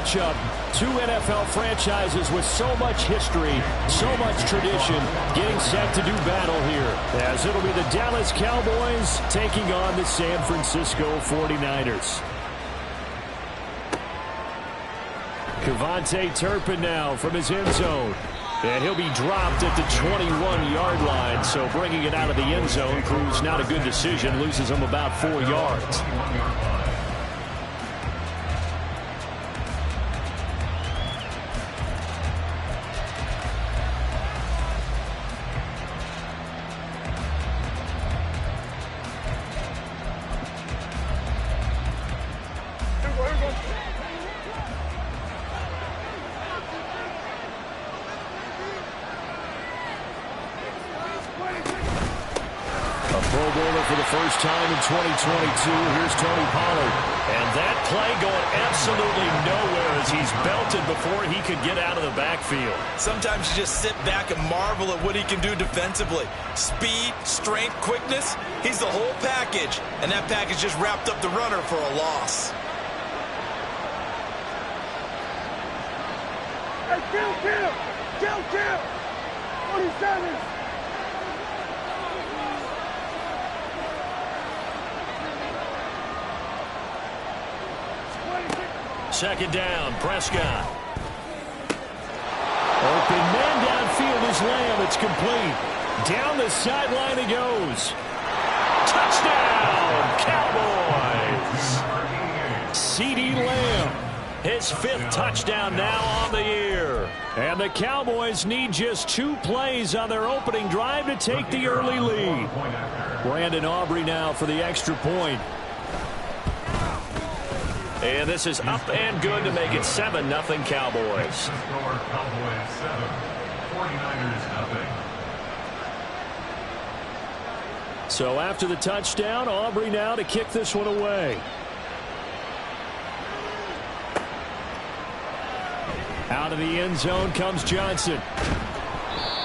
matchup. Two NFL franchises with so much history, so much tradition, getting set to do battle here. As it'll be the Dallas Cowboys taking on the San Francisco 49ers. Kevontae Turpin now from his end zone. And he'll be dropped at the 21-yard line, so bringing it out of the end zone proves not a good decision, loses him about 4 yards. For the first time in 2022, here's Tony Pollard. And that play going absolutely nowhere as he's belted before he could get out of the backfield. Sometimes you just sit back and marvel at what he can do defensively. Speed, strength, quickness, he's the whole package. And that package just wrapped up the runner for a loss. Hey, kill! 47! Second down, Prescott. Open man downfield is Lamb. It's complete. Down the sideline he goes. Touchdown, Cowboys. CeeDee Lamb, his 5th touchdown now on the year. And the Cowboys need just 2 plays on their opening drive to take the early lead. Brandon Aubrey now for the extra point. And this is up and good to make it 7-0 Cowboys. So after the touchdown, Aubrey now to kick this one away. Out of the end zone comes Johnson.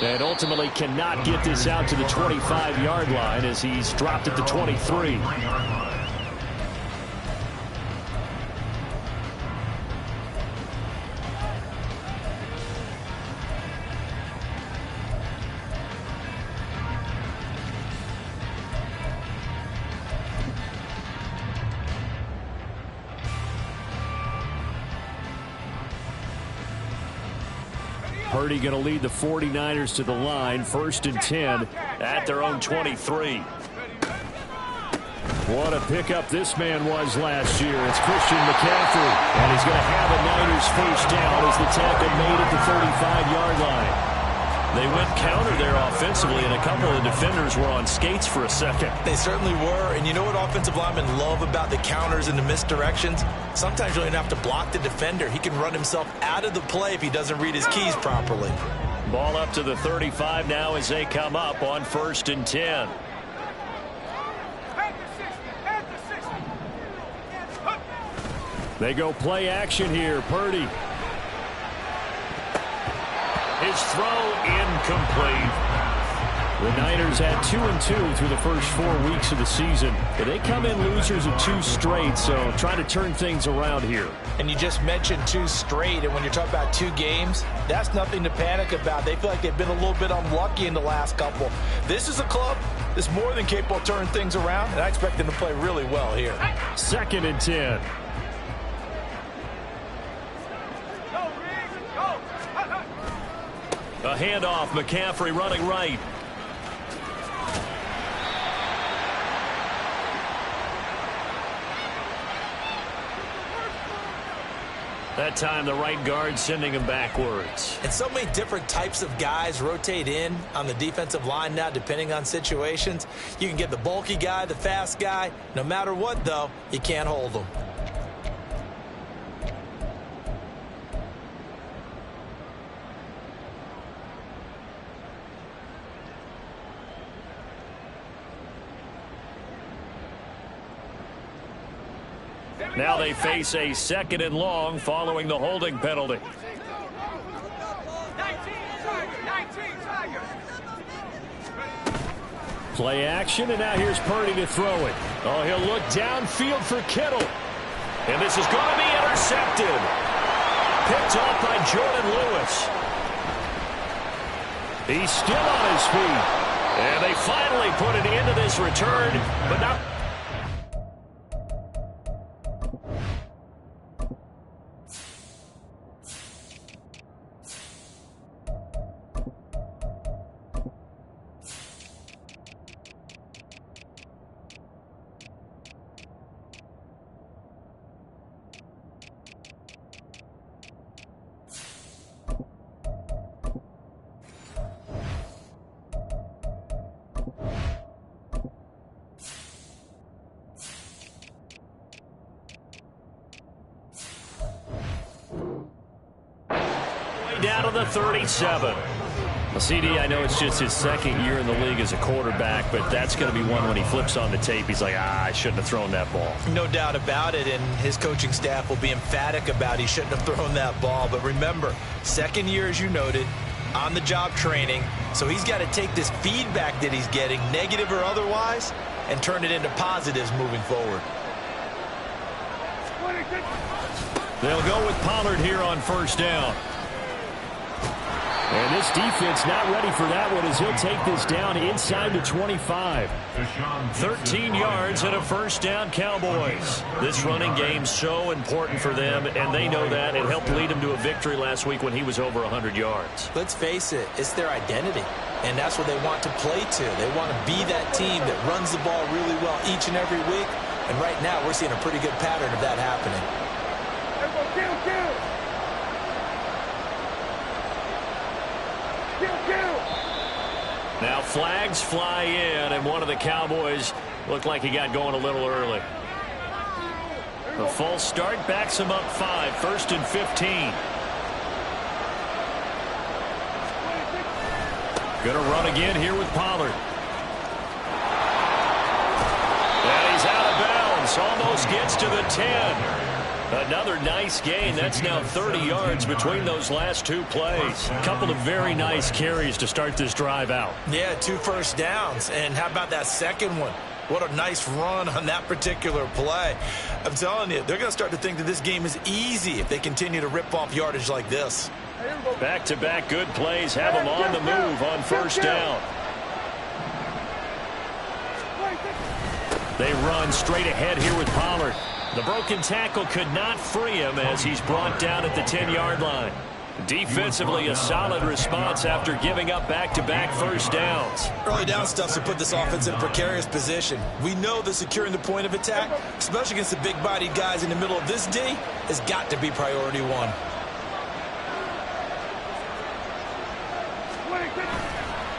And ultimately cannot get this out to the 25-yard line as he's dropped at the 23. Purdy going to lead the 49ers to the line, 1st and 10 at their own 23. What a pickup this man was last year. It's Christian McCaffrey, and he's going to have a Niners first down as the tackle made at the 35-yard line. They went counter there offensively, and a couple of defenders were on skates for a second. They certainly were, and you know what offensive linemen love about the counters and the misdirections? Sometimes you don't even have to block the defender. He can run himself out of the play if he doesn't read his keys properly. Ball up to the 35 now as they come up on 1st and 10. They go play action here. Purdy. His throw incomplete. The Niners had 2-2 through the first 4 weeks of the season. But they come in losers of 2 straight, so trying to turn things around here. And you just mentioned 2 straight, and when you're talking about 2 games, that's nothing to panic about. They feel like they've been a little bit unlucky in the last couple. This is a club that's more than capable of turning things around, and I expect them to play really well here. 2nd and 10. A handoff, McCaffrey running right. That time the right guard sending him backwards. And so many different types of guys rotate in on the defensive line now depending on situations. You can get the bulky guy, the fast guy. No matter what, though, you can't hold them. Now they face a 2nd and long following the holding penalty. Play action, and now here's Purdy to throw it. Oh, he'll look downfield for Kittle. And this is going to be intercepted. picked off by Jordan Lewis. He's still on his feet. And they finally put an end to this return, but not... down to the 37. Well, CD, I know it's just his second year in the league as a quarterback, but that's going to be one when he flips on the tape. He's like, I shouldn't have thrown that ball. No doubt about it, and his coaching staff will be emphatic about he shouldn't have thrown that ball. But remember, second year, as you noted, on-the-job training, so he's got to take this feedback that he's getting, negative or otherwise, and turn it into positives moving forward. They'll go with Pollard here on first down. And this defense not ready for that one as he'll take this down inside the 25. 13 yards and a first down, Cowboys. This running game's so important for them, and they know that. It helped lead them to a victory last week when he was over 100 yards. Let's face it, it's their identity, and that's what they want to play to. They want to be that team that runs the ball really well each and every week, and right now we're seeing a pretty good pattern of that happening. Now flags fly in, and one of the Cowboys looked like he got going a little early. The false start backs him up 5, 1st and 15. Gonna run again here with Pollard. And he's out of bounds, almost gets to the 10. Another nice gain. That's now 30 yards between those last two plays. A couple of very nice carries to start this drive out. Yeah, 2 first downs. And how about that second one? What a nice run on that particular play. I'm telling you, they're going to start to think that this game is easy if they continue to rip off yardage like this. Back-to-back good plays have them on the move on first down. They run straight ahead here with Pollard. The broken tackle could not free him as he's brought down at the 10-yard line. Defensively, a solid response after giving up back-to-back first downs. Early down stuff to put this offense in a precarious position. We know that securing the point of attack, especially against the big-bodied guys in the middle of this D, has got to be priority one.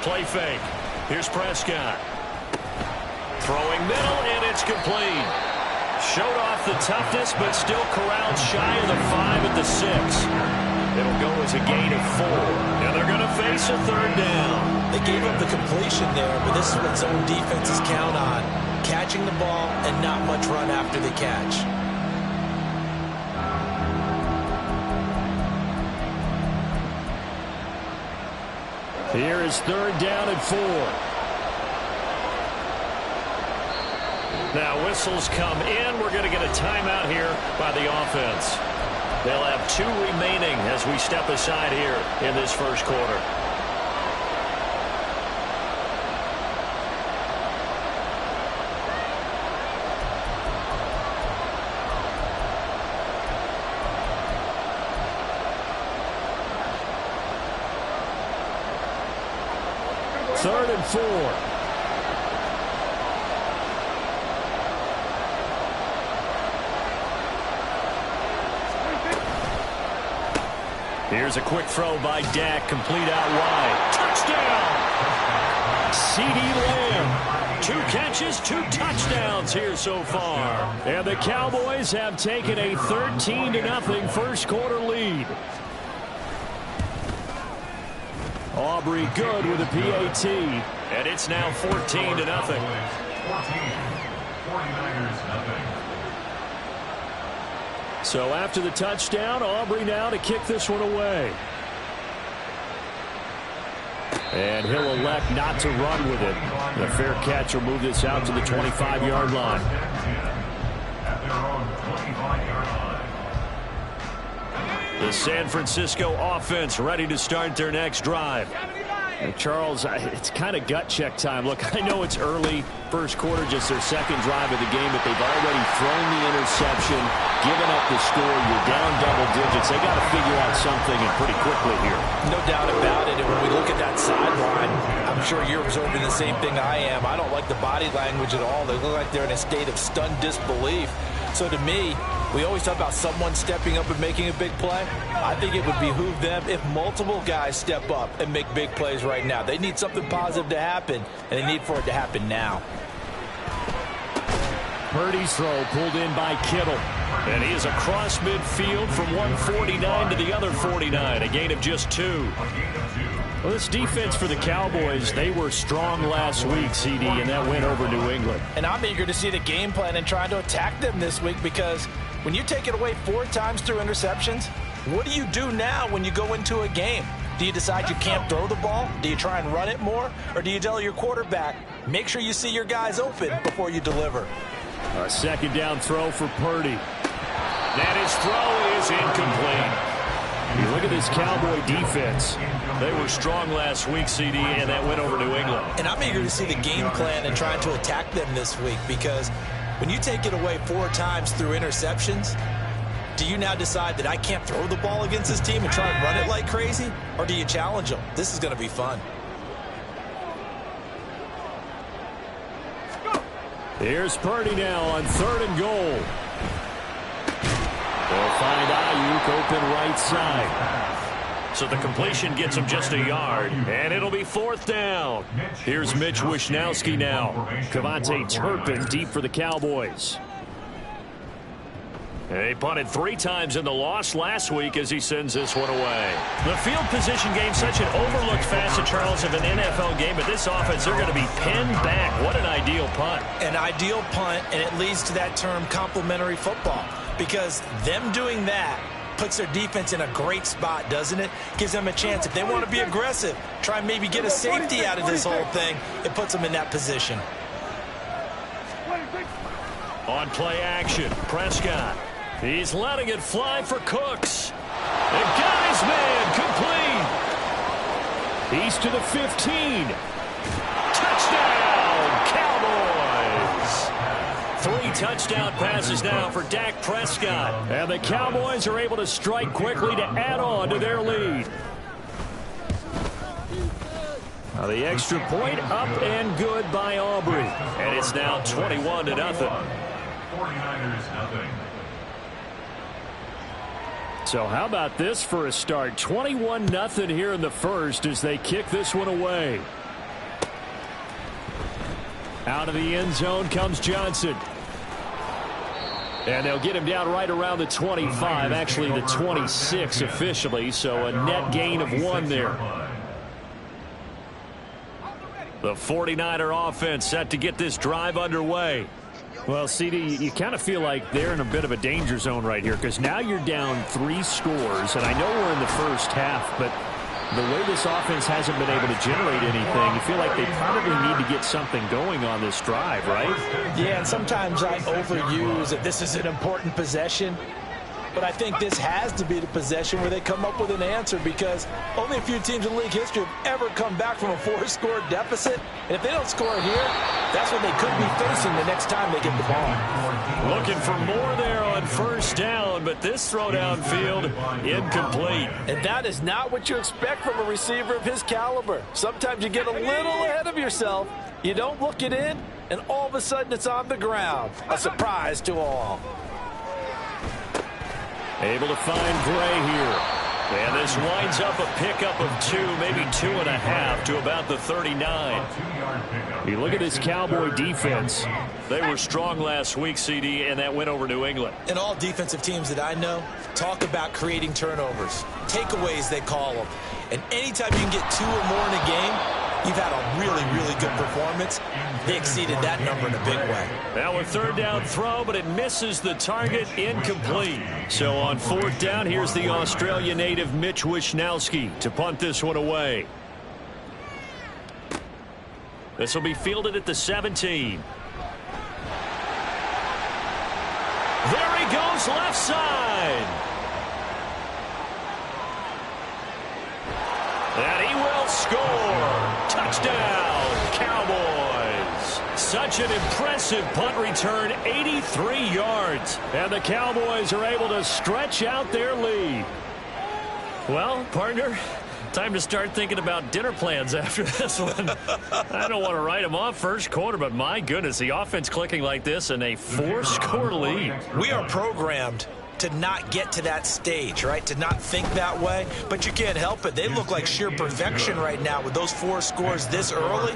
Play fake. Here's Prescott. Throwing middle, and it's complete. Showed off the toughness, but still corralled shy of the 5 at the 6. It'll go as a gain of 4. And they're going to face a third down. They gave up the completion there, but this is what zone defenses count on. Catching the ball and not much run after the catch. Here is third down and 4. Now whistles come in. We're going to get a timeout here by the offense. They'll have 2 remaining as we step aside here in this first quarter. Third and 4. Here's a quick throw by Dak, complete out wide. Touchdown! CD Lamb. 2 catches, 2 touchdowns here so far. And the Cowboys have taken a 13-0 first quarter lead. Aubrey good with a PAT. And it's now 14-0. 49ers nothing. So after the touchdown, Aubrey now to kick this one away. And he'll elect not to run with it. The fair catch will move this out to the 25-yard line. At their own 25-yard line. The San Francisco offense ready to start their next drive. Charles, it's kind of gut check time. Look, I know it's early, first quarter, just their second drive of the game, but they've already thrown the interception, given up the score. You're down double digits. They got to figure out something, and pretty quickly here. No doubt about it. And when we look at that sideline, I'm sure you're observing the same thing I am. I don't like the body language at all. They look like they're in a state of stunned disbelief. So to me, we always talk about someone stepping up and making a big play. I think it would behoove them if multiple guys step up and make big plays right now. They need something positive to happen, and they need for it to happen now. Purdy's throw pulled in by Kittle. And he is across midfield from 149 to the other 49, a gain of just 2. Well, this defense for the Cowboys, they were strong last week, CD, and that went over New England. And I'm eager to see the game plan and trying to attack them this week, because when you take it away 4 times through interceptions, what do you do now when you go into a game? Do you decide you can't throw the ball? Do you try and run it more? Or do you tell your quarterback, make sure you see your guys open before you deliver? A second down throw for Purdy. That his throw is incomplete. You look at this Cowboy defense. They were strong last week, CD, and that went over New England. And I'm eager to see the game plan and trying to attack them this week, because when you take it away 4 times through interceptions, do you now decide that I can't throw the ball against this team and try and run it like crazy? Or do you challenge them? This is going to be fun. Here's Purdy now on 3rd and goal. They'll find Ayuk open right side. So the completion gets him just a yard, and it'll be 4th down. Here's Mitch Wishnowsky now. Kevontae Turpin deep for the Cowboys. He punted 3 times in the loss last week as he sends this one away. The field position game, such an overlooked facet, Charles, of an NFL game, but this offense, they're going to be pinned back. What an ideal punt. An ideal punt, and it leads to that term complementary football, because them doing that puts their defense in a great spot, doesn't it? Gives them a chance. If they want to be aggressive, try and maybe get a safety out of this whole thing, it puts them in that position. On play action, Prescott. He's letting it fly for Cooks. The guy's man complete. He's to the 15. Touchdown, Cowboys. 3 touchdown passes now for Dak Prescott. And the Cowboys are able to strike quickly to add on to their lead. Now the extra point up and good by Aubrey. And it's now 21-0. 49ers nothing. So how about this for a start? 21-0 here in the first as they kick this one away. Out of the end zone comes Johnson. And they'll get him down right around the 25, actually the 26 officially, so a net gain of 1 there. The 49er offense set to get this drive underway. Well, CD, you kind of feel like they're in a bit of a danger zone right here, because now you're down 3 scores, and I know we're in the first half, but the way this offense hasn't been able to generate anything, you feel like they probably need to get something going on this drive, right? Yeah, and sometimes I overuse that this is an important possession. But I think this has to be the possession where they come up with an answer, because only a few teams in league history have ever come back from a 4-score deficit. And if they don't score here, that's what they could be facing the next time they get the ball. Looking for more there on 1st down, but this throw downfield incomplete. And that is not what you expect from a receiver of his caliber. Sometimes you get a little ahead of yourself, you don't look it in, and all of a sudden it's on the ground. A surprise to all. Able to find Gray here. And this winds up a pickup of 2, maybe 2.5 to about the 39. You look at this Cowboy defense. They were strong last week, CD, and that went over New England. And all defensive teams that I know talk about creating turnovers. Takeaways, they call them. And anytime you can get 2 or more in a game, you've had a really, really good performance. They exceeded that number in a big way. Now a 3rd down throw, but it misses the target, incomplete. So on 4th down, here's the Australia native Mitch Wishnowsky to punt this one away. This will be fielded at the 17. There he goes, left side. Touchdown, Cowboys. Such an impressive punt return, 83 yards. And the Cowboys are able to stretch out their lead. Well, partner, time to start thinking about dinner plans after this one. I don't want to write them off first quarter, but my goodness, the offense clicking like this in a 4-score lead. We are programmed to not get to that stage, right? To not think that way, but you can't help it. They look like sheer perfection right now with those 4 scores this early.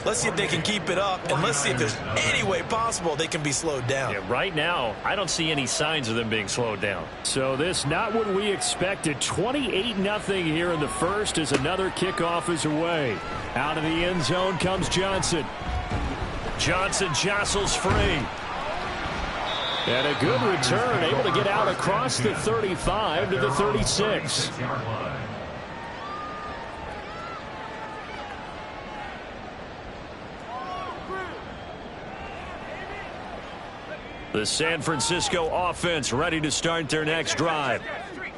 Let's see if they can keep it up, and let's see if there's any way possible they can be slowed down. Yeah, right now, I don't see any signs of them being slowed down. So this not what we expected. 28-0 here in the first as another kickoff is away. Out of the end zone comes Johnson. Johnson jostles free. And a good return, able to get out across the 35 to the 36. The San Francisco offense ready to start their next drive.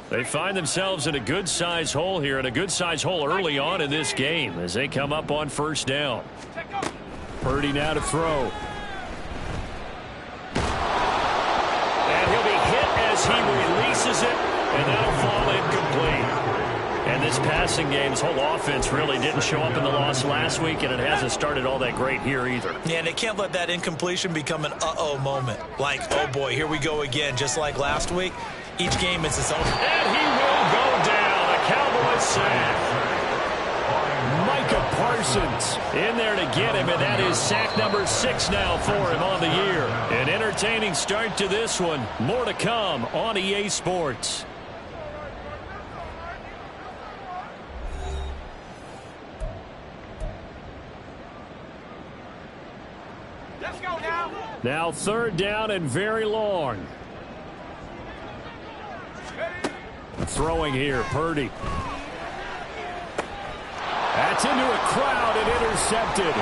They find themselves in a good-sized hole here, and a good-sized hole early on in this game as they come up on first down. Purdy now to throw. He releases it, and that'll fall incomplete. And this passing game, this whole offense really didn't show up in the loss last week, and it hasn't started all that great here either. Yeah, and they can't let that incompletion become an uh-oh moment. Like, oh boy, here we go again, just like last week. Each game is its own. And he will go down. A Cowboys sack. Micah Parsons in there to get him, and that is sack number 6 now for him on the year. An entertaining start to this one. More to come on EA Sports. Let's go now. Now third down and very long. Throwing here, Purdy. That's into a crowd and intercepted.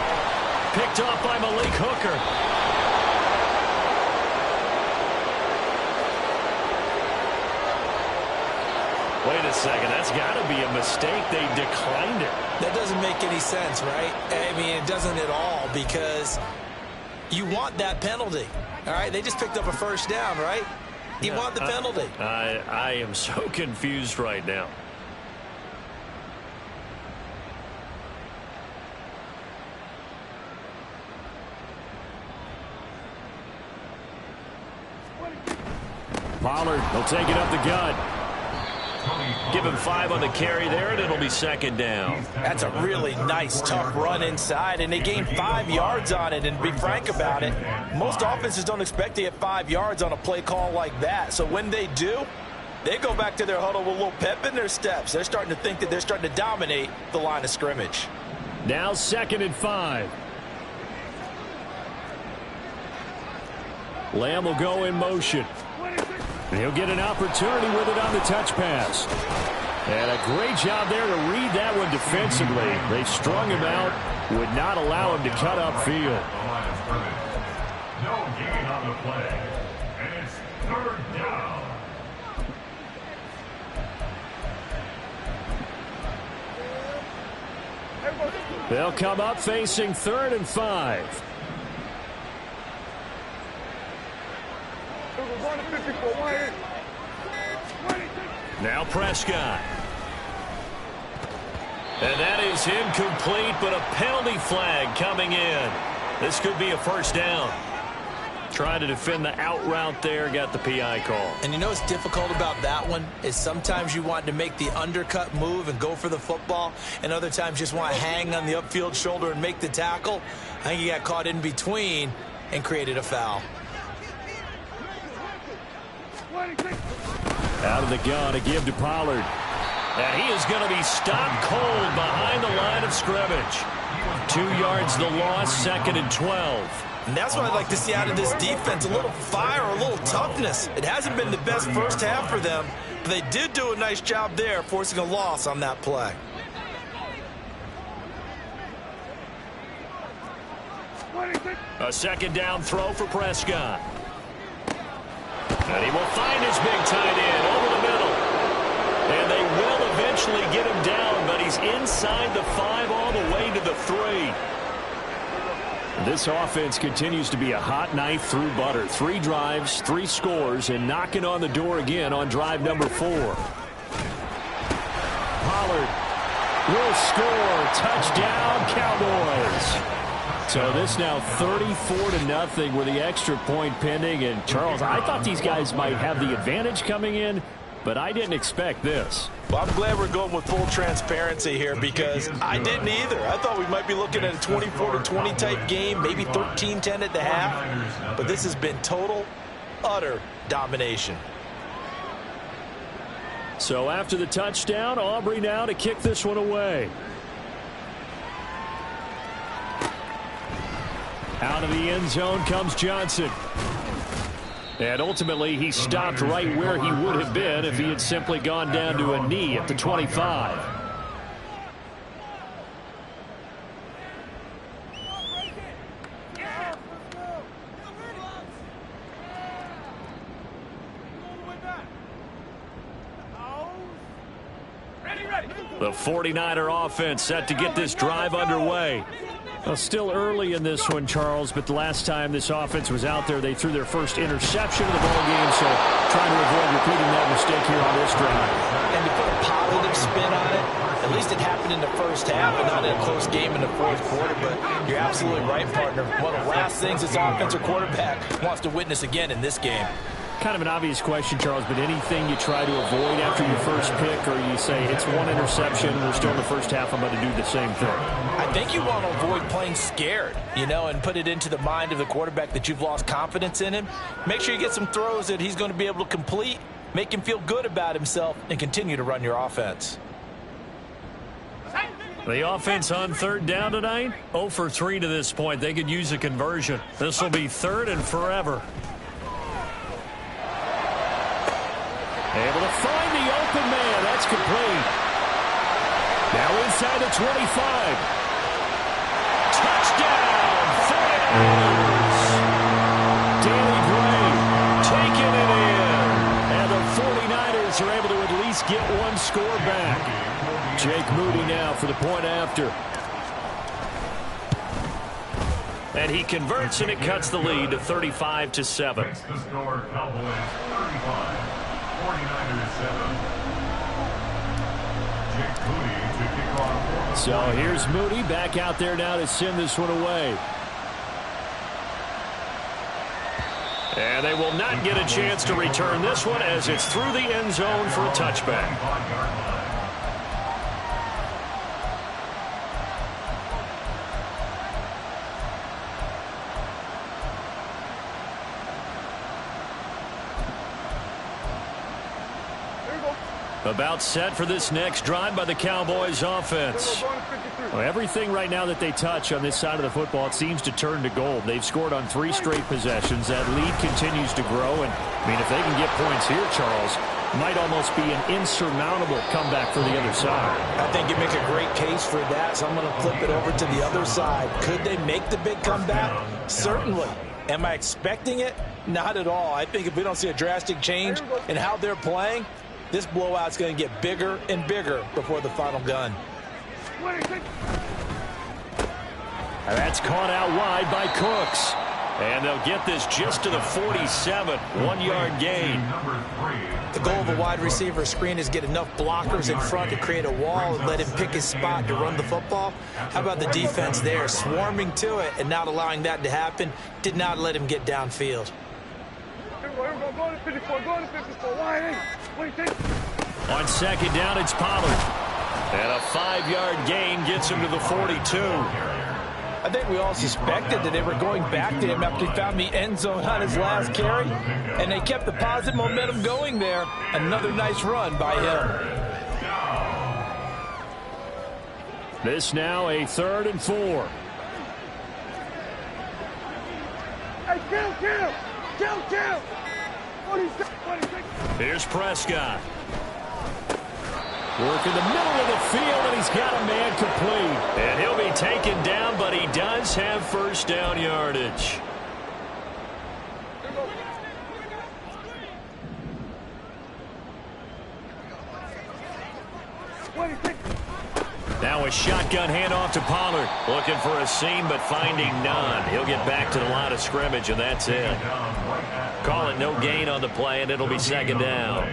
Picked off by Malik Hooker. Wait a second, that's got to be a mistake. They declined it. That doesn't make any sense, right? I mean, it doesn't at all, because you want that penalty. All right, they just picked up a first down, right? You want the penalty. I am so confused right now. Pollard will take it up the gut. Give him 5 on the carry there, and it'll be second down. That's a really nice, tough run inside, and they gained 5 yards on it. And to be frank about it, most offenses don't expect to get 5 yards on a play call like that. So when they do, they go back to their huddle with a little pep in their steps. They're starting to think that they're starting to dominate the line of scrimmage. Now 2nd and 5. Lamb will go in motion. He'll get an opportunity with it on the touch pass. And a great job there to read that one defensively. They strung him out, would not allow him to cut upfield. No gain on the play. And it's third down. They'll come up facing 3rd and 5. Now Prescott. And that is incomplete, but a penalty flag coming in. This could be a first down. Trying to defend the out route there, got the PI call. And you know what's difficult about that one is sometimes you want to make the undercut move and go for the football, and other times you just want to hang on the upfield shoulder and make the tackle. I think he got caught in between and created a foul. Out of the gun, a give to Pollard. And he is going to be stopped cold behind the line of scrimmage. 2 yards the loss, 2nd and 12. And that's what I'd like to see out of this defense, a little fire, a little toughness. It hasn't been the best first half for them, but they did do a nice job there, forcing a loss on that play. A second down throw for Prescott. And he will find his big tight end over the middle. And they will eventually eventually get him down, but he's inside the 5 all the way to the 3. This offense continues to be a hot knife through butter. 3 drives, 3 scores, and knocking on the door again on drive number 4. Pollard will score. Touchdown, Cowboys. So this now 34-0 with the extra point pending. And, Charles, I thought these guys might have the advantage coming in, but I didn't expect this. Well, I'm glad we're going with full transparency here because I didn't either. I thought we might be looking at a 24-20 type game, maybe 13-10 at the half. But this has been total, utter domination. So after the touchdown, Aubrey now to kick this one away. Out of the end zone comes Johnson. And ultimately, he stopped right where he would have been if he had simply gone down to a knee at the 25. The 49er offense set to get this drive underway. Well, still early in this one, Charles, but the last time this offense was out there, they threw their first interception of the ball game, so trying to avoid repeating that mistake here on this drive. And to put a positive spin on it, at least it happened in the first half and not in a close game in the fourth quarter, but you're absolutely right, partner. One of the last things this offensive quarterback wants to witness again in this game. Kind of an obvious question, Charles, but anything you try to avoid after your first pick, or you say it's one interception, we're still in the first half, I'm going to do the same thing? I think you want to avoid playing scared, and put it into the mind of the quarterback that you've lost confidence in him. Make sure you get some throws that he's going to be able to complete, make him feel good about himself, and continue to run your offense. The offense on third down tonight, 0 for 3 to this point. They could use a conversion. This will be 3rd and forever. Able to find the open man. That's complete. Now inside the 25. Touchdown, 49ers. Danny Gray taking it in. And the 49ers are able to at least get one score back. Jake Moody now for the point after. And he converts, and it cuts the lead to 35-7. The score, Cowboys 35. 49ers 7. Jake Moody to kick off. So here's Moody back out there now to send this one away. And they will not get a chance to return this one as it's through the end zone for a touchback. About set for this next drive by the Cowboys offense. Well, everything right now that they touch on this side of the football, it seems to turn to gold. They've scored on 3 straight possessions. That lead continues to grow. And, if they can get points here, Charles, might almost be an insurmountable comeback for the other side. I think you make a great case for that, so I'm going to flip it over to the other side. Could they make the big comeback? Certainly. Am I expecting it? Not at all. I think if we don't see a drastic change in how they're playing, this blowout's going to get bigger and bigger before the final gun. That's caught out wide by Cooks. And they'll get this just to the 47, 1-yard gain. The goal of a wide receiver screen is get enough blockers in front to create a wall and let him pick his spot to run the football. How about the defense there, swarming to it and not allowing that to happen? Did not let him get downfield. On second down, it's Pollard. And a 5-yard gain gets him to the 42. I think we all suspected that they were going back to him after he found the end zone on his last carry. And they kept the positive momentum going there. Another nice run by him. This now a 3rd and 4. Hey, kill! Here's Prescott. Work in the middle of the field, and he's got a man complete. And he'll be taken down, but he does have first down yardage. Now a shotgun handoff to Pollard. Looking for a seam, but finding none. He'll get back to the line of scrimmage, and that's it. Call it no gain on the play, and it'll be second down.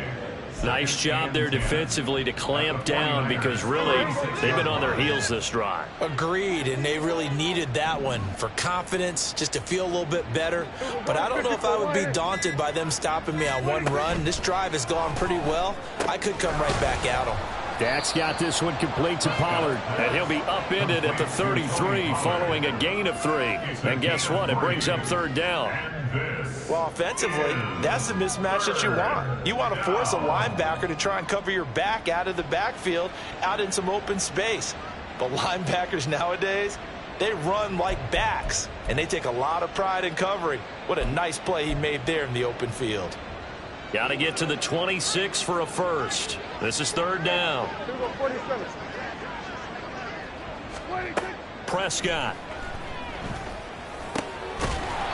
Nice job there defensively to clamp down because really they've been on their heels this drive. Agreed, and they really needed that one for confidence, just to feel a little bit better. But I don't know if I would be daunted by them stopping me on one run. This drive has gone pretty well. I could come right back at them. Dak's got this one complete to Pollard, and he'll be upended at the 33 following a gain of 3. And guess what? It brings up third down. Well, offensively, that's the mismatch that you want. You want to force a linebacker to try and cover your back out of the backfield, out in some open space. But linebackers nowadays, they run like backs, and they take a lot of pride in covering. What a nice play he made there in the open field. Got to get to the 26 for a first. This is third down. Prescott.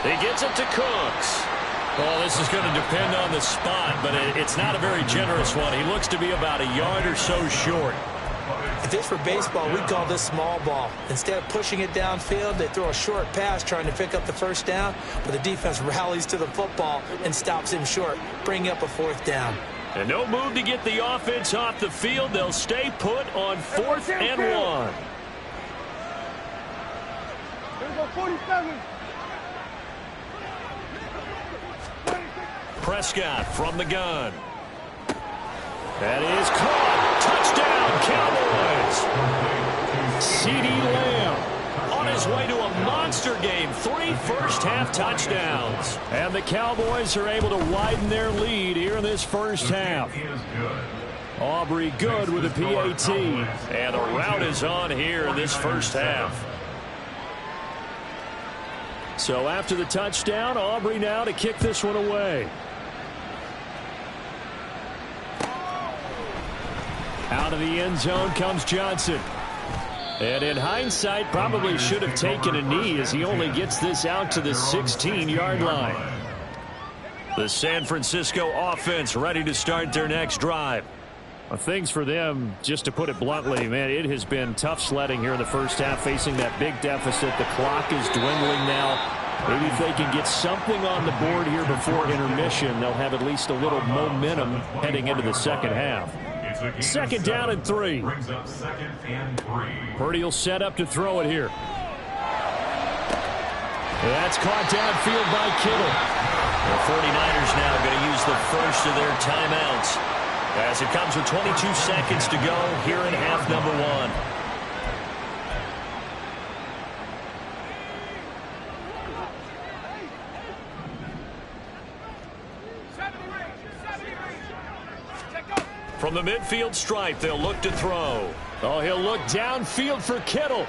He gets it to Cooks. Well, this is going to depend on the spot, but it's not a very generous one. He looks to be about a yard or so short. If this were baseball, we'd call this small ball. Instead of pushing it downfield, they throw a short pass trying to pick up the first down, but the defense rallies to the football and stops him short, bringing up a fourth down. And no move to get the offense off the field. They'll stay put on 4th and 1. Here's a 47. Prescott from the gun. That is caught. Touchdown, Cowboys. CeeDee Lamb on his way to a monster game. 3 first-half touchdowns. And the Cowboys are able to widen their lead here in this first half. Aubrey good with a PAT. And the route is on here in this first half. So after the touchdown, Aubrey now to kick this one away. Out of the end zone comes Johnson. And in hindsight, probably should have taken a knee as he only gets this out to the 16-yard line. The San Francisco offense ready to start their next drive. Well, things for them, just to put it bluntly, man, it has been tough sledding here in the first half, facing that big deficit. The clock is dwindling now. Maybe if they can get something on the board here before intermission, they'll have at least a little momentum heading into the second half. Second down and 3. Purdy will set up to throw it here. That's caught downfield by Kittle. The 49ers now going to use the first of their timeouts as it comes with 22 seconds to go here in half number 1. From the midfield stripe, they'll look to throw. Oh, he'll look downfield for Kittle.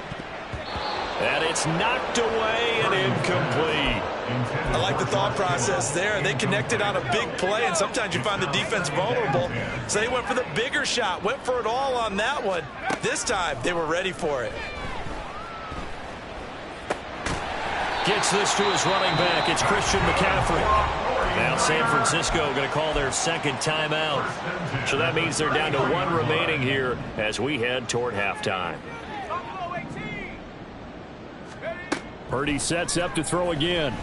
And it's knocked away and incomplete. I like the thought process there. They connected on a big play, and sometimes you find the defense vulnerable. So they went for the bigger shot, went for it all on that one. This time, they were ready for it. Gets this to his running back. It's Christian McCaffrey. Now San Francisco going to call their second timeout. So that means they're down to 1 remaining here as we head toward halftime. Purdy sets up to throw again.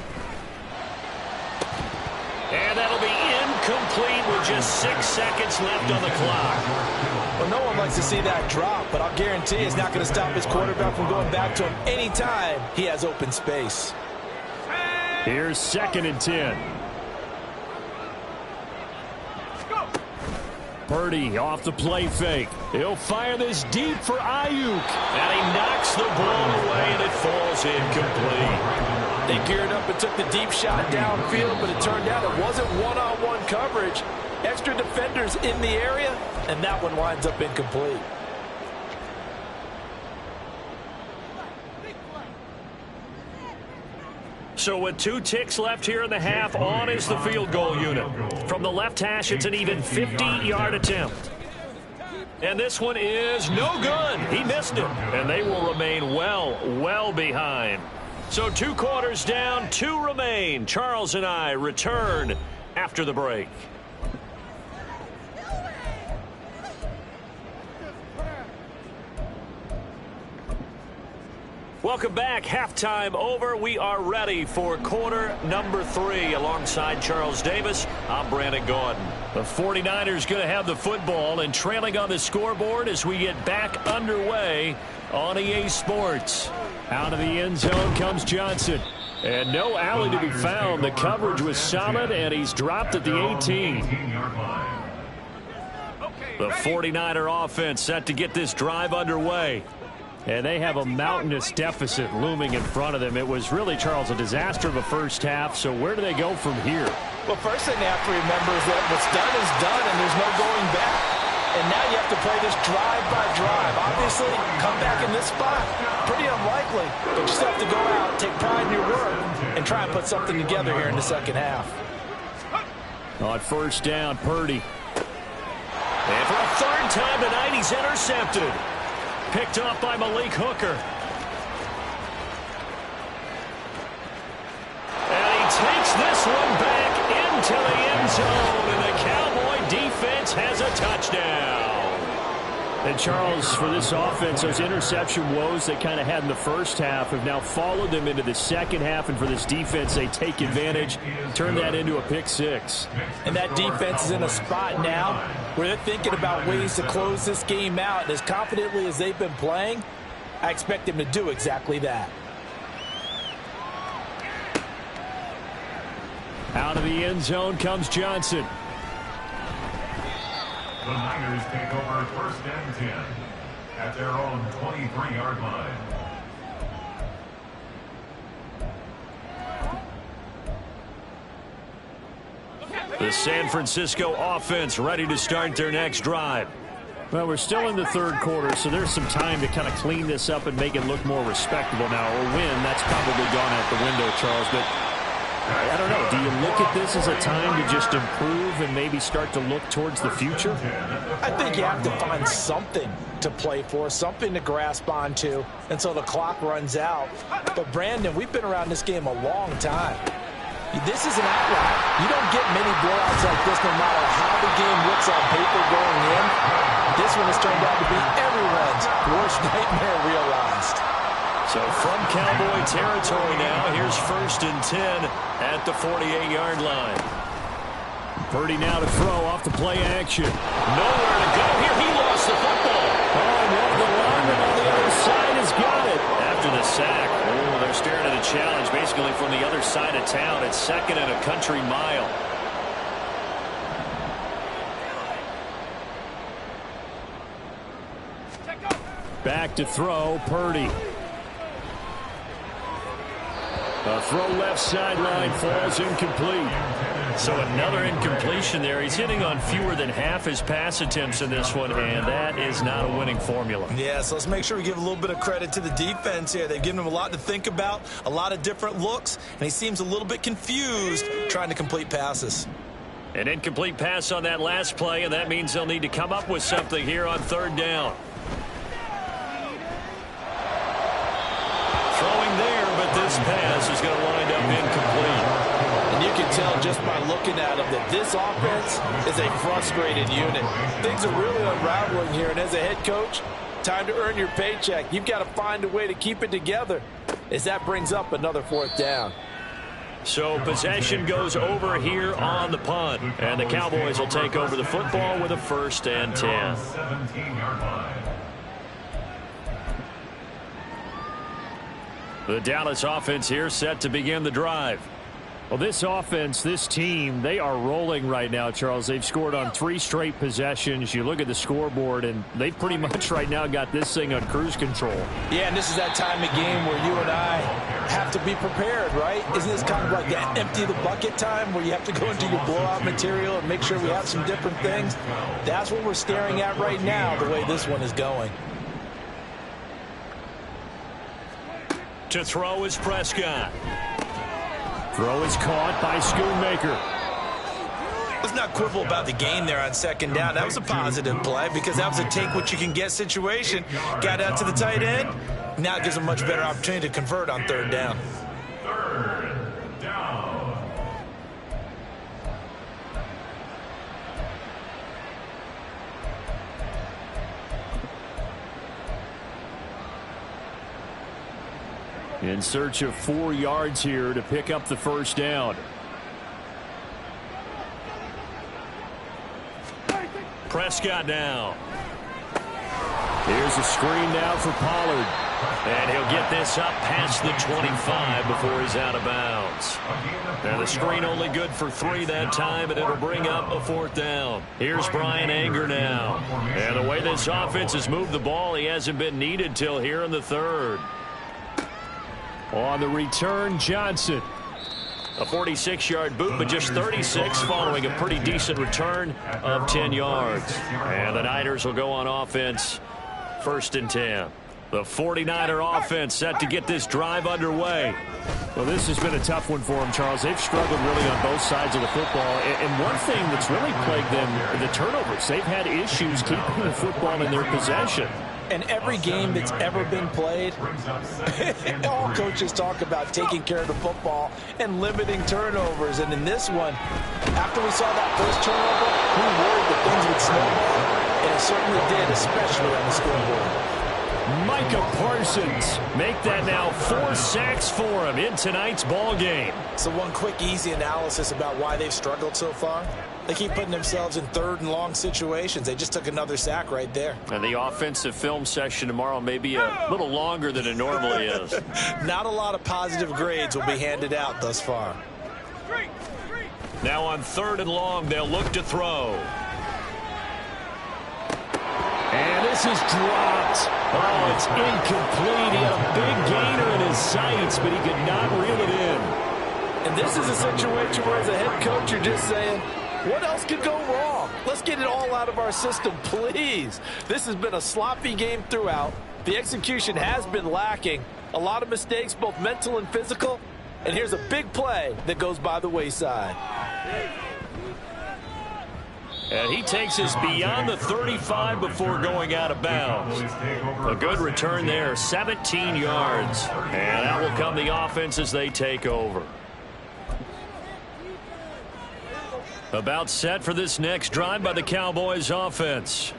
And that'll be incomplete with just 6 seconds left on the clock. Well, no one likes to see that drop, but I'll guarantee it's not going to stop his quarterback from going back to him anytime he has open space. Here's 2nd and 10. Purdy off the play fake. He'll fire this deep for Ayuk. And he knocks the ball away, and it falls incomplete. They geared up and took the deep shot downfield, but it turned out it wasn't one-on-one coverage. Extra defenders in the area, and that one winds up incomplete. So with 2 ticks left here in the half, on is the field goal unit. From the left hash, it's an even 50-yard attempt. And this one is no good. He missed it. And they will remain well behind. So 2 quarters down, 2 remain. Charles and I return after the break. Welcome back. Halftime over. We are ready for quarter number 3. Alongside Charles Davis, I'm Brandon Gordon. The 49ers going to have the football and trailing on the scoreboard as we get back underway on EA Sports. Out of the end zone comes Johnson. And no alley to be found. The coverage was solid, and he's dropped at the 18. The 49er offense set to get this drive underway. And they have a mountainous deficit looming in front of them. It was really, Charles, a disaster of a first half. So where do they go from here? Well, first thing they have to remember is that what's done is done, and there's no going back. And now you have to play this drive by drive. Obviously, come back in this spot, pretty unlikely. But you still have to go out, take pride in your work, and try and put something together here in the second half. On first down, Purdy. And for a third time tonight, he's intercepted. Picked off by Malik Hooker. And he takes this one back into the end zone, and the Cowboy defense has a touchdown. And Charles, for this offense, those interception woes they kind of had in the first half have now followed them into the second half, and for this defense, they take advantage, turn that into a pick six. And that defense is in a spot now where they're thinking about ways to close this game out. And as confidently as they've been playing, I expect them to do exactly that. Out of the end zone comes Johnson. The Niners take over first and 10 at their own 23-yard line. The San Francisco offense ready to start their next drive. Well, we're still in the third quarter, so there's some time to kind of clean this up and make it look more respectable now. A win, that's probably gone out the window, Charles, but I don't know. Do you look at this as a time to just improve and maybe start to look towards the future? I think you have to find something to play for, something to grasp onto until the clock runs out. But, Brandon, we've been around this game a long time. This is an outlier. You don't get many blowouts like this no matter how the game looks on paper going in. This one has turned out to be everyone's worst nightmare realized. So from Cowboy territory now, here's first and 10 at the 48-yard line. Purdy now to throw off the play action. Nowhere to go here. He lost the football. Oh, and one of the linemen on the other side has got it. After the sack, oh, they're staring at a challenge basically from the other side of town. It's second and a country mile. Back to throw, Purdy. A throw left sideline, falls incomplete. So another incompletion there. He's hitting on fewer than half his pass attempts in this one, and that is not a winning formula. Yeah, so let's make sure we give a little bit of credit to the defense here. They've given him a lot to think about, a lot of different looks, and he seems a little bit confused trying to complete passes. An incomplete pass on that last play, and that means they'll need to come up with something here on third down. Throwing there, but this pass is going to wind up incomplete. And you can tell just by looking at him that this offense is a frustrated unit. Things are really unraveling here, and as a head coach, time to earn your paycheck. You've got to find a way to keep it together as that brings up another fourth down. So possession goes over here on the punt, and the Cowboys will take over the football with a first and 10. 17-yard line. The Dallas offense here set to begin the drive. Well, this offense, this team, they are rolling right now, Charles. They've scored on 3 straight possessions. You look at the scoreboard, and they've pretty much right now got this thing on cruise control. Yeah, and this is that time of game where you and I have to be prepared, right? Isn't this kind of like that empty the bucket time where you have to go into your blowout material and make sure we have some different things? That's what we're staring at right now, the way this one is going. To throw is Prescott. Throw is caught by Schoonmaker. Let's not quibble about the gain there on second down. That was a positive play because that was a take-what-you-can-get situation. Got out to the tight end. Now it gives them a much better opportunity to convert on third down. Third down. In search of 4 yards here to pick up the first down. Prescott now. Here's a screen now for Pollard. And he'll get this up past the 25 before he's out of bounds. And the screen only good for 3 that time, and it'll bring up a 4th down. Here's Brian Anger now. And the way this offense has moved the ball, he hasn't been needed till here in the 3rd. On the return, Johnson. A 46-yard boot, but just 36 following a pretty decent return of 10 yards. And the Niners will go on offense, 1st and 10. The 49er offense set to get this drive underway. Well, this has been a tough one for them, Charles. They've struggled really on both sides of the football. And one thing that's really plagued them, the turnovers. They've had issues keeping the football in their possession. And every game that's ever been played, all coaches talk about taking care of the football and limiting turnovers. And in this one, after we saw that first turnover, we worried that things would snowball. And it certainly did, especially on the scoreboard. Micah Parsons make that now 4 sacks for him in tonight's ball game. So one quick, easy analysis about why they've struggled so far. They keep putting themselves in 3rd and long situations. They just took another sack right there. And the offensive film session tomorrow may be a little longer than it normally is. Not a lot of positive grades will be handed out thus far. Now on 3rd and long, they'll look to throw. And this is dropped. Oh, it's incomplete. He had a big gainer in his sights, but he could not reel it in. And this is a situation where as a head coach, you're just saying, what else could go wrong? Let's get it all out of our system, please. This has been a sloppy game throughout. The execution has been lacking. A lot of mistakes, both mental and physical. And here's a big play that goes by the wayside. And he takes us beyond the 35 before going out of bounds. A good return there, 17 yards. And that will come the offense as they take over. About set for this next drive by the Cowboys offense.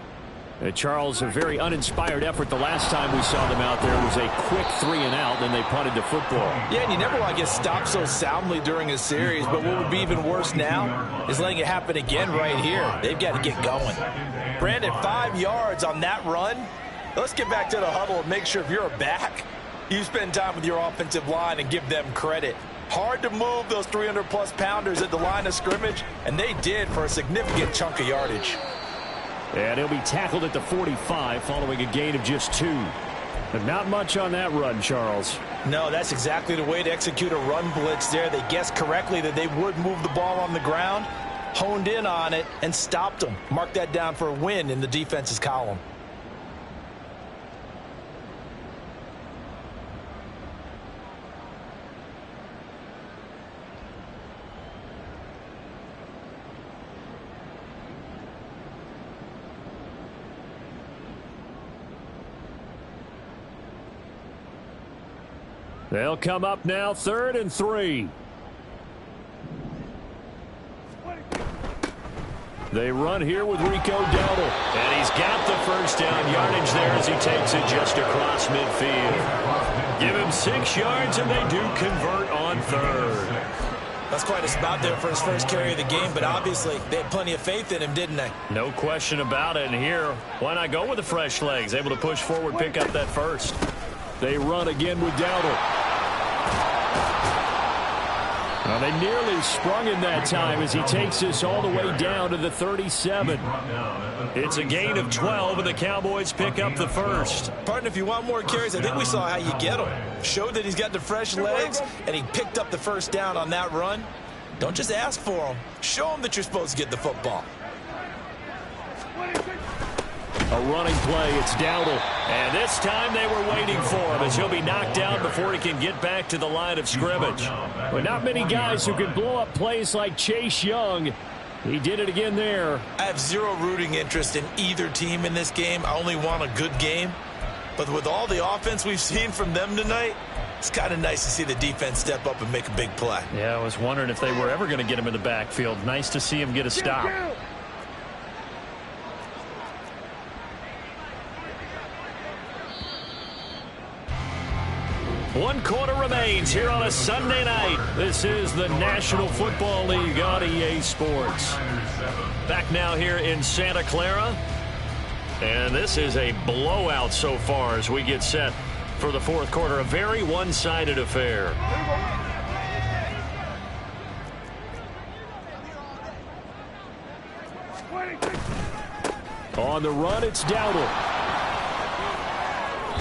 Charles, a very uninspired effort the last time we saw them out there. It was a quick 3 and out, then they punted the football. Yeah, and you never want to get stopped so soundly during a series, but what would be even worse now is letting it happen again right here. They've got to get going. Brandon, 5 yards on that run. Let's get back to the huddle and make sure if you're a back, you spend time with your offensive line and give them credit. Hard to move those 300-plus pounders at the line of scrimmage, and they did for a significant chunk of yardage. And he'll be tackled at the 45 following a gain of just 2. But not much on that run, Charles. No, that's exactly the way to execute a run blitz there. They guessed correctly that they would move the ball on the ground, honed in on it, and stopped them. Mark that down for a win in the defense's column. They'll come up now, 3rd and 3. They run here with Rico Dowdle. And he's got the first down yardage there as he takes it just across midfield. Give him 6 yards, and they do convert on 3rd. That's quite a spot there for his first carry of the game, but obviously they had plenty of faith in him, didn't they? No question about it. And here, why not go with the fresh legs? Able to push forward, pick up that first. They run again with Dowdle. Now they nearly sprung him that time as he takes this all the way down to the 37. It's a gain of 12, and the Cowboys pick up the first. Partner, if you want more carries, I think we saw how you get them. Showed that he's got the fresh legs, and he picked up the first down on that run. Don't just ask for them. Show them that you're supposed to get the football. A running play, it's Dowdle. And this time they were waiting for him as he'll be knocked down before he can get back to the line of scrimmage. But not many guys who can blow up plays like Chase Young. He did it again there. I have zero rooting interest in either team in this game. I only want a good game. But with all the offense we've seen from them tonight, it's kind of nice to see the defense step up and make a big play. Yeah, I was wondering if they were ever going to get him in the backfield. Nice to see him get a stop. 1 quarter remains here on a Sunday night. This is the National Football League on EA Sports. Back now here in Santa Clara. And this is a blowout so far as we get set for the 4th quarter. A very one-sided affair. On the run, it's Dowdle.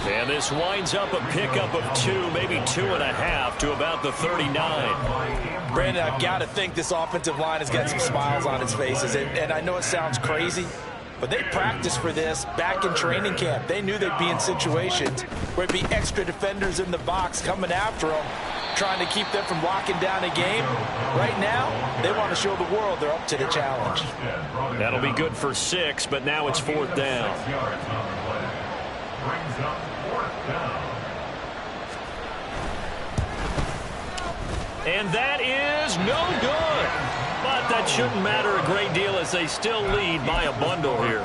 And this winds up a pickup of 2, maybe 2.5 to about the 39. Brandon, I've got to think this offensive line has got some smiles on its faces. And I know it sounds crazy, but they practiced for this back in training camp. They knew they'd be in situations where it'd be extra defenders in the box coming after them, trying to keep them from locking down a game. Right now, they want to show the world they're up to the challenge. That'll be good for 6, but now it's 4th down. Brings up 4th down. And that is no good. But that shouldn't matter a great deal as they still lead by a bundle here.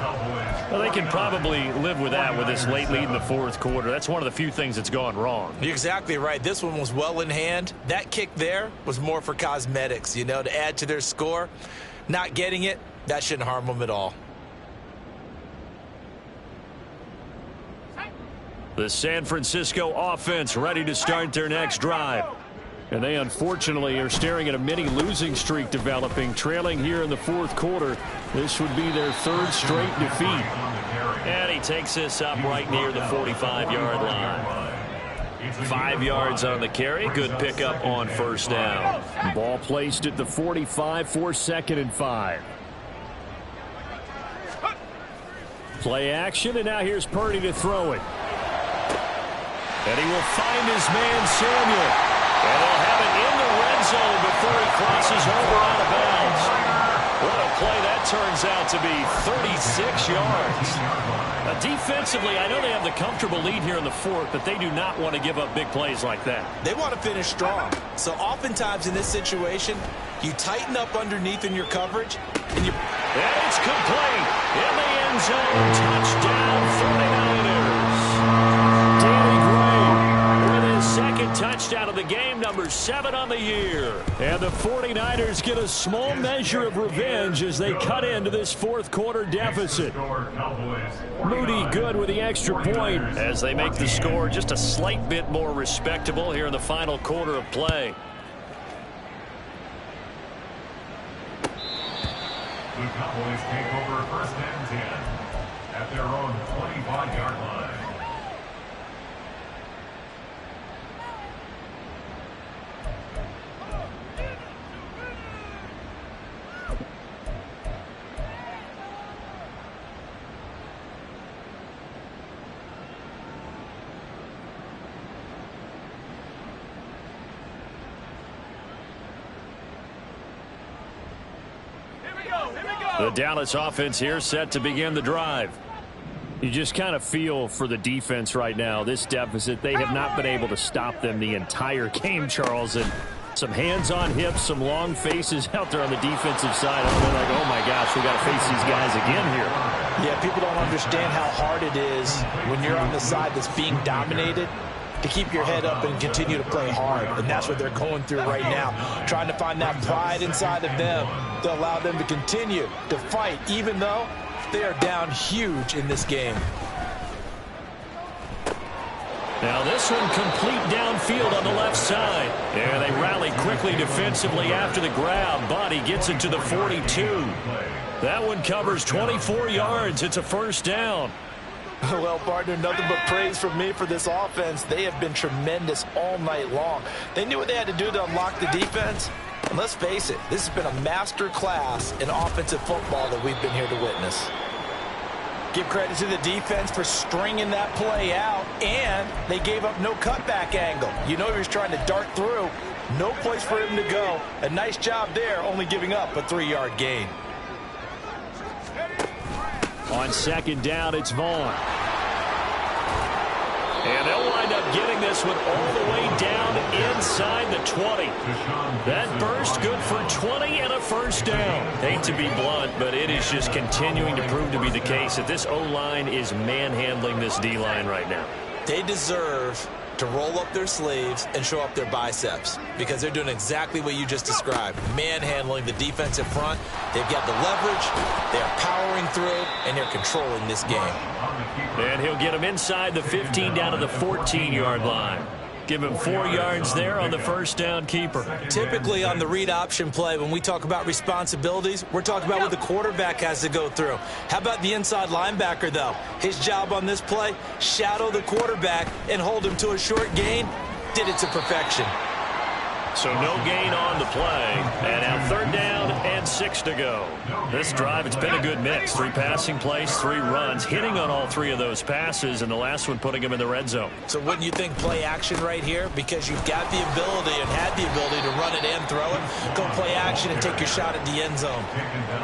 Well, they can probably live with that with this late lead in the 4th quarter. That's one of the few things that's gone wrong. You're exactly right. This one was well in hand. That kick there was more for cosmetics, you know, to add to their score. Not getting it, that shouldn't harm them at all. The San Francisco offense ready to start their next drive. And they unfortunately are staring at a mini losing streak developing, trailing here in the 4th quarter. This would be their 3rd straight defeat. And he takes this up right near the 45-yard line. 5 yards on the carry. Good pickup on 1st down. Ball placed at the 45 for 2nd and 5. Play action, and now here's Purdy to throw it. And he will find his man Samuel. And they'll have it in the red zone before he crosses over out of bounds. What a play that turns out to be, 36 yards. Now, defensively, I know they have the comfortable lead here in the 4th, but they do not want to give up big plays like that. They want to finish strong. So oftentimes in this situation, you tighten up underneath in your coverage. And it's complete. In the end zone, touchdown 49ers. Danny Gray with his 2nd touchdown of the game, number 7 on the year. And the 49ers get a small measure of revenge as they cut into this 4th quarter deficit. Moody good with the extra point as they make the score just a slight bit more respectable here in the final quarter of play. The Cowboys take over 1st and 10 at their own 25-yard line. The Dallas offense here set to begin the drive. You just kind of feel for the defense right now. This deficit, they have not been able to stop them the entire game, Charles. And some hands on hips, some long faces out there on the defensive side. They're like, oh my gosh, we got to face these guys again here. Yeah, people don't understand how hard it is when you're on the side that's being dominated to keep your head up and continue to play hard. And that's what they're going through right now, trying to find that pride inside of them to allow them to continue to fight, even though they are down huge in this game. Now this one complete downfield on the left side. And they rally quickly defensively after the grab. Body gets it to the 42. That one covers 24 yards. It's a 1st down. Well, partner, nothing but praise from me for this offense. They have been tremendous all night long. They knew what they had to do to unlock the defense. And let's face it, this has been a master class in offensive football that we've been here to witness. Give credit to the defense for stringing that play out, and they gave up no cutback angle. You know he was trying to dart through. No place for him to go. A nice job there, only giving up a 3-yard gain. On 2nd down, it's Vaughn. And they'll wind up getting this one all the way down inside the 20. That burst good for 20 and a 1st down. Hate to be blunt, but it is just continuing to prove to be the case that this O-line is manhandling this D-line right now. They deserve to roll up their sleeves and show up their biceps because they're doing exactly what you just described. Manhandling the defensive front. They've got the leverage. They're powering through, and they're controlling this game. And he'll get him inside the 15 down to the 14-yard line. Give him 4 yards there on the first down keeper. Typically on the read option play, when we talk about responsibilities, we're talking about what the quarterback has to go through. How about the inside linebacker, though? His job on this play, shadow the quarterback and hold him to a short gain. Did it to perfection. So no gain on the play. And now 3rd down and 6 to go. This drive, it's been a good mix. 3 passing plays, 3 runs, hitting on all 3 of those passes, and the last one putting him in the red zone. So wouldn't you think play action right here? Because you've got the ability and had the ability to run it and throw it. Go play action and take your shot at the end zone.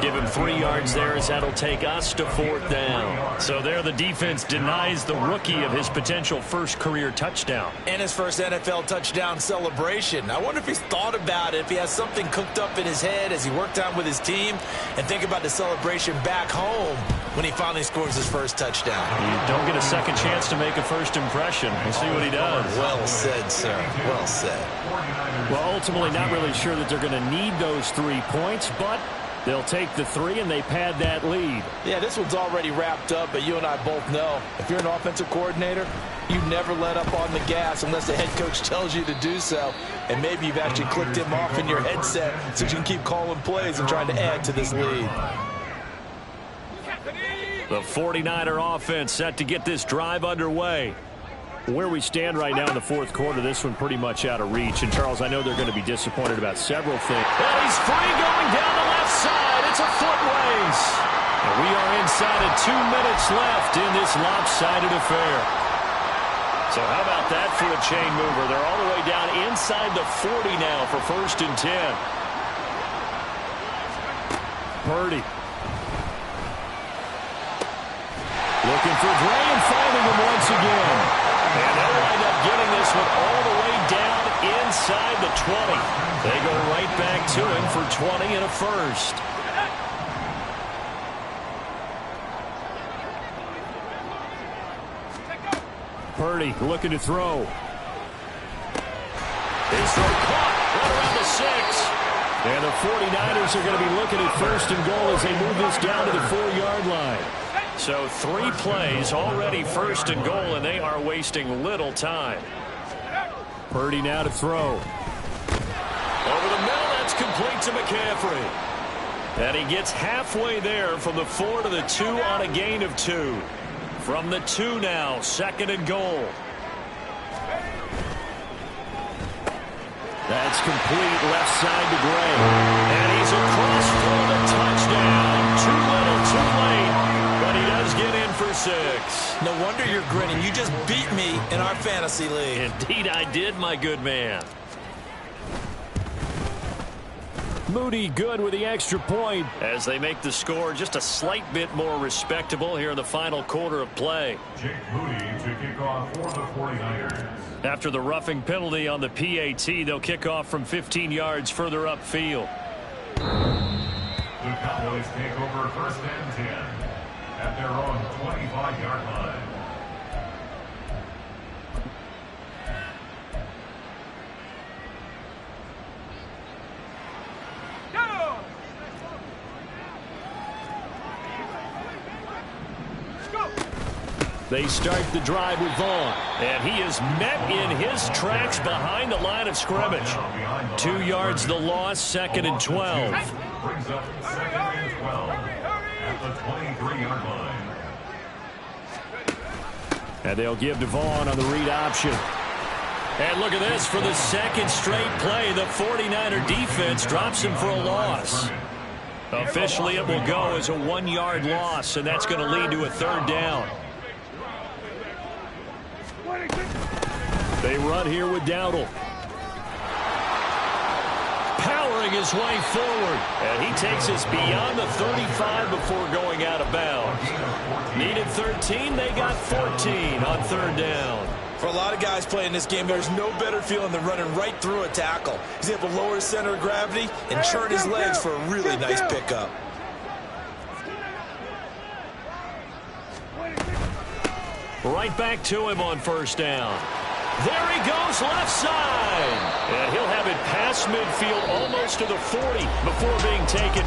Give him 3 yards there as that'll take us to 4th down. So there the defense denies the rookie of his potential first career touchdown. And his first NFL touchdown celebration. I wonder if he's thought about it, if he has something cooked up in his head as he worked on with his team, and think about the celebration back home when he finally scores his first touchdown. You don't get a second chance to make a first impression. We'll see what he does. Well said, sir. Well said. Well, ultimately not really sure that they're going to need those 3 points, but they'll take the 3 and they pad that lead. Yeah, this one's already wrapped up, but you and I both know if you're an offensive coordinator, you never let up on the gas unless the head coach tells you to do so. And maybe you've actually clicked him off in your headset so you can keep calling plays and trying to add to this lead. The 49er offense set to get this drive underway. Where we stand right now in the 4th quarter, this one pretty much out of reach. And, Charles, I know they're going to be disappointed about several things. And he's free going down the left side. It's a foot race. And we are inside of 2 minutes left in this lopsided affair. So how about that for a chain mover? They're all the way down inside the 40 now for 1st and 10. Purdy. Looking for Gray and finding him once again. And they'll wind up getting this one all the way down inside the 20. They go right back to him for 20 and a first. Purdy looking to throw. His throw caught right around the 6. And the 49ers are going to be looking at 1st and goal as they move this down to the 4-yard line. So 3 plays already 1st and goal, and they are wasting little time. Purdy now to throw. Over the middle, that's complete to McCaffrey. And he gets halfway there from the 4 to the 2 on a gain of 2. From the 2 now, 2nd and goal. That's complete left side to Gray. And he's across for the touchdown. Too little, too late. But he does get in for 6. No wonder you're grinning. You just beat me in our fantasy league. Indeed I did, my good man. Moody good with the extra point as they make the score just a slight bit more respectable here in the final quarter of play. Jake Moody to kick off for the 49ers. After the roughing penalty on the PAT, they'll kick off from 15 yards further upfield. The Cowboys take over 1st and 10 at their own 25-yard line. They start the drive with Vaughn, and he is met in his tracks behind the line of scrimmage. 2 yards the loss, 2nd and 12. Brings up 2nd and 12 at the 23-yard line. And they'll give to Vaughn on the read option. And look at this, for the 2nd straight play, the 49er defense drops him for a loss. Officially, it will go as a 1-yard loss, and that's going to lead to a 3rd down. They run here with Dowdle. Powering his way forward. And he takes us beyond the 35 before going out of bounds. Needed 13, they got 14 on 3rd down. For a lot of guys playing this game, there's no better feeling than running right through a tackle. He's able to lower his center of gravity and churn his legs for a really nice pickup. Right back to him on 1st down. There he goes left side. And he'll have it past midfield almost to the 40 before being taken